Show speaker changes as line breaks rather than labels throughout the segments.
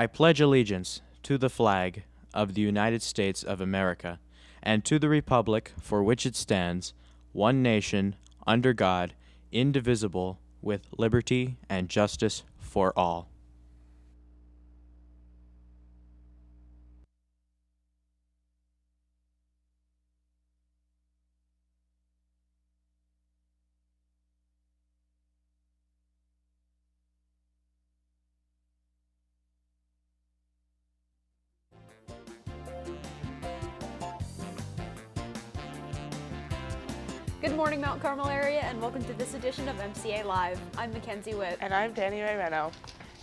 I pledge allegiance to the flag of the United States of America and to the republic for which it stands, one nation, under God, indivisible, with liberty and justice for all.
Good morning, Mount Carmel area, and welcome to this edition of MCA Live. I'm Mackenzie Witt.
And I'm Danny Ray Reno.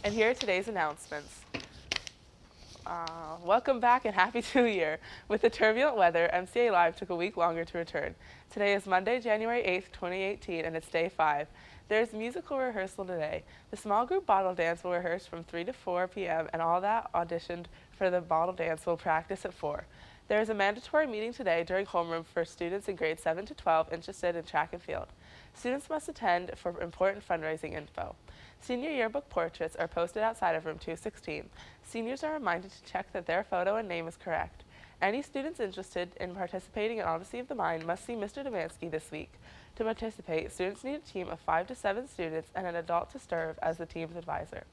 And here are today's announcements. Welcome back and Happy New Year. With the turbulent weather, MCA Live took a week longer to return. Today is Monday, January 8th, 2018, and it's day 5. There's musical rehearsal today. The small group bottle dance will rehearse from 3 to 4 p.m., and all that auditioned for the bottle dance will practice at 4. There is a mandatory meeting today during homeroom for students in grades 7 to 12 interested in track and field. Students must attend for important fundraising info. Senior yearbook portraits are posted outside of room 216. Seniors are reminded to check that their photo and name is correct. Any students interested in participating in Odyssey of the Mind must see Mr. Demansky this week. To participate, students need a team of 5 to 7 students and an adult to serve as the team's advisor.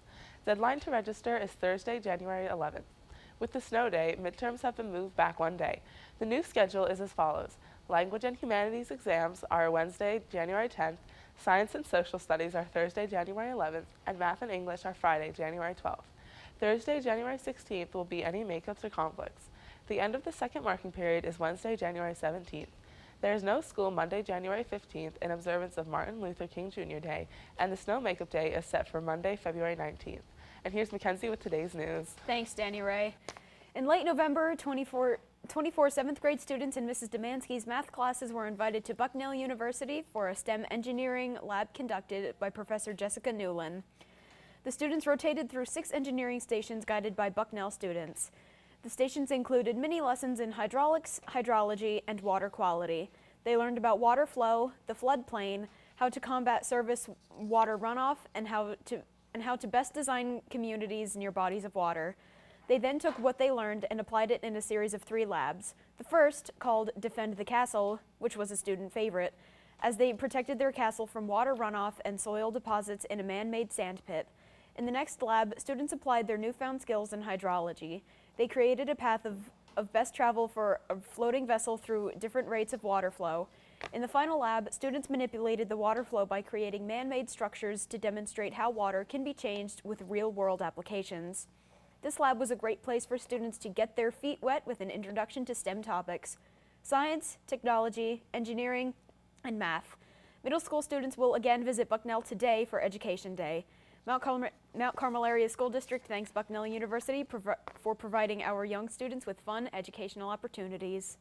Deadline to register is Thursday, January 11th. With the snow day, midterms have been moved back one day. The new schedule is as follows. Language and humanities exams are Wednesday, January 10th, science and social studies are Thursday, January 11th, and math and English are Friday, January 12th. Thursday, January 16th will be any makeups or conflicts. The end of the second marking period is Wednesday, January 17th. There is no school Monday, January 15th in observance of Martin Luther King Jr. Day, and the snow makeup day is set for Monday, February 19th. And here's Mackenzie with today's news.
Thanks, Danny Ray. In late November, 24 7th grade students in Mrs. Demansky's math classes were invited to Bucknell University for a STEM engineering lab conducted by Professor Jessica Newland. The students rotated through 6 engineering stations guided by Bucknell students. The stations included mini lessons in hydraulics, hydrology, and water quality. They learned about water flow, the floodplain, how to combat surface water runoff, and how to best design communities near bodies of water. They then took what they learned and applied it in a series of 3 labs. The first, called Defend the Castle, which was a student favorite, as they protected their castle from water runoff and soil deposits in a man-made sand pit. In the next lab, students applied their newfound skills in hydrology. They created a path of best travel for a floating vessel through different rates of water flow. In the final lab, students manipulated the water flow by creating man-made structures to demonstrate how water can be changed with real-world applications. This lab was a great place for students to get their feet wet with an introduction to STEM topics: science, technology, engineering, and math. Middle school students will again visit Bucknell today for Education Day. Mount Carmel Area School District thanks Bucknell University for providing our young students with fun educational opportunities.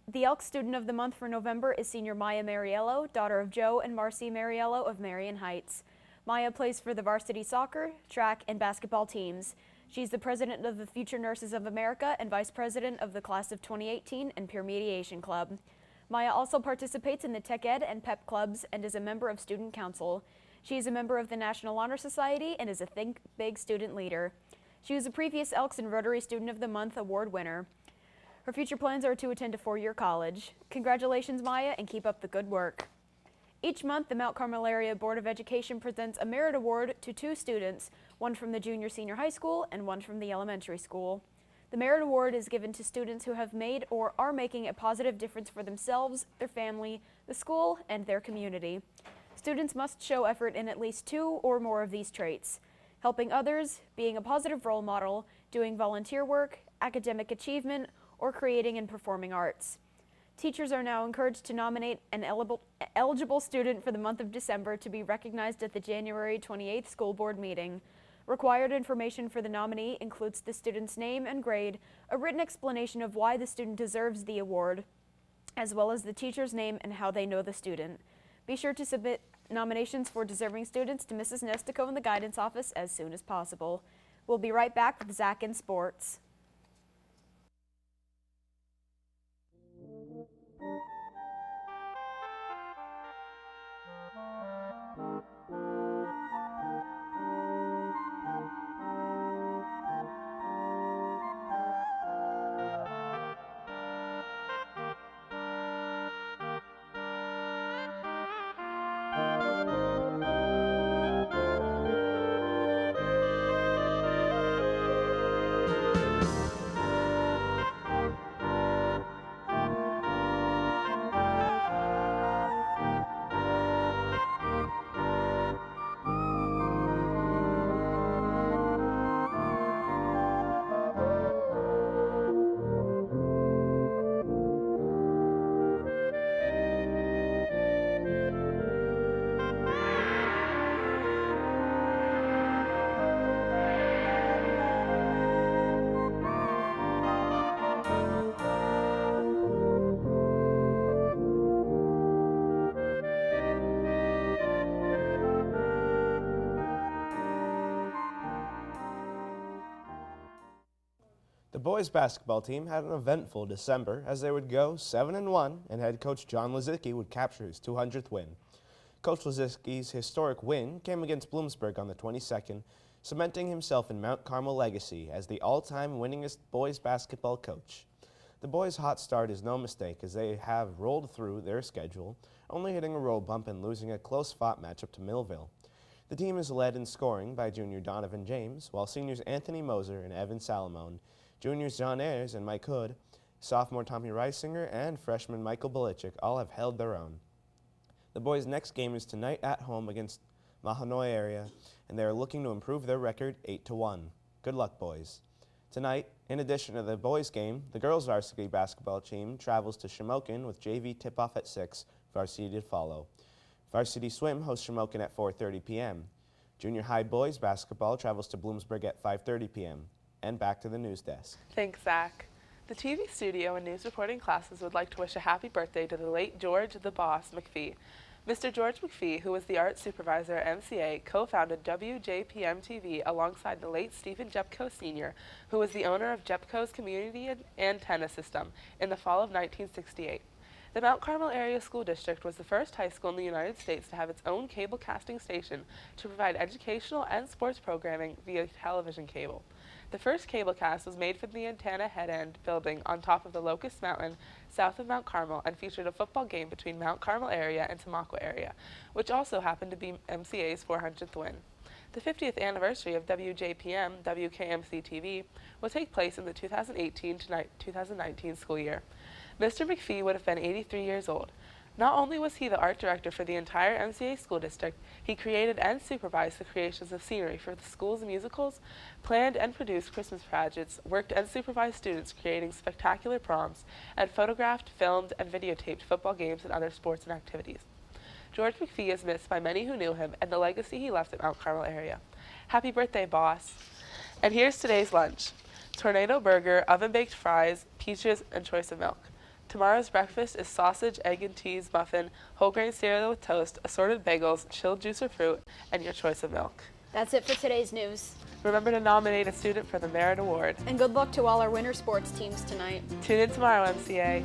The Elks Student of the Month for November is senior Maya Mariello, daughter of Joe and Marcy Mariello of Marion Heights. Maya plays for the varsity soccer, track, and basketball teams. She's the president of the Future Nurses of America and vice president of the Class of 2018 and Peer Mediation Club. Maya also participates in the Tech Ed and PEP clubs and is a member of Student Council. She is a member of the National Honor Society and is a Think Big student leader. She was a previous Elks and Rotary Student of the Month award winner. Her future plans are to attend a 4-year college. Congratulations, Maya, and keep up the good work. Each month, the Mount Carmel Area Board of Education presents a merit award to 2 students, one from the junior-senior high school and one from the elementary school. The merit award is given to students who have made or are making a positive difference for themselves, their family, the school, and their community. Students must show effort in at least 2 or more of these traits: helping others, being a positive role model, doing volunteer work, academic achievement, or creating and performing arts. Teachers are now encouraged to nominate an eligible student for the month of December to be recognized at the January 28th school board meeting. Required information for the nominee includes the student's name and grade, a written explanation of why the student deserves the award, as well as the teacher's name and how they know the student. Be sure to submit nominations for deserving students to Mrs. Nestico in the guidance office as soon as possible. We'll be right back with Zach in sports.
The boys basketball team had an eventful December as they would go 7-1 and head coach John Lazicki would capture his 200th win. Coach Lazicki's historic win came against Bloomsburg on the 22nd, cementing himself in Mount Carmel legacy as the all-time winningest boys basketball coach. The boys' hot start is no mistake as they have rolled through their schedule, only hitting a road bump and losing a close-fought matchup to Millville. The team is led in scoring by junior Donovan James, while seniors Anthony Moser and Evan Salamone, juniors John Ayers and Mike Hood, sophomore Tommy Reisinger, and freshman Michael Belichick all have held their own. The boys' next game is tonight at home against Mahanoy area, and they are looking to improve their record 8-1. Good luck, boys. Tonight, in addition to the boys' game, the girls' varsity basketball team travels to Shamokin with JV tip-off at 6, varsity to follow. Varsity swim hosts Shamokin at 4:30 p.m. Junior high boys basketball travels to Bloomsburg at 5:30 p.m. And back to the news desk.
Thanks, Zach. The TV studio and news reporting classes would like to wish a happy birthday to the late George the Boss McPhee. Mr. George McPhee, who was the art supervisor at MCA, co-founded WJPM-TV alongside the late Stephen Jepko Sr., who was the owner of Jepko's community antenna system in the fall of 1968. The Mount Carmel Area School District was the first high school in the United States to have its own cable casting station to provide educational and sports programming via television cable. The first cable cast was made from the antenna head end building on top of the Locust Mountain south of Mount Carmel and featured a football game between Mount Carmel area and Tamaqua area, which also happened to be MCA's 400th win. The 50th anniversary of WJPM WKMC-TV will take place in the 2018 to 2019 school year. Mr. McPhee would have been 83 years old. Not only was he the art director for the entire MCA school district, he created and supervised the creations of scenery for the school's musicals, planned and produced Christmas pageants, worked and supervised students creating spectacular proms, and photographed, filmed, and videotaped football games and other sports and activities. George McPhee is missed by many who knew him and the legacy he left at Mount Carmel area. Happy birthday, boss. And here's today's lunch: tornado burger, oven-baked fries, peaches, and choice of milk. Tomorrow's breakfast is sausage, egg and cheese muffin, whole grain cereal with toast, assorted bagels, chilled juice or fruit, and your choice of milk.
That's it for today's news.
Remember to nominate a student for the Merit Award.
And good luck to all our winter sports teams tonight.
Tune in tomorrow, MCA.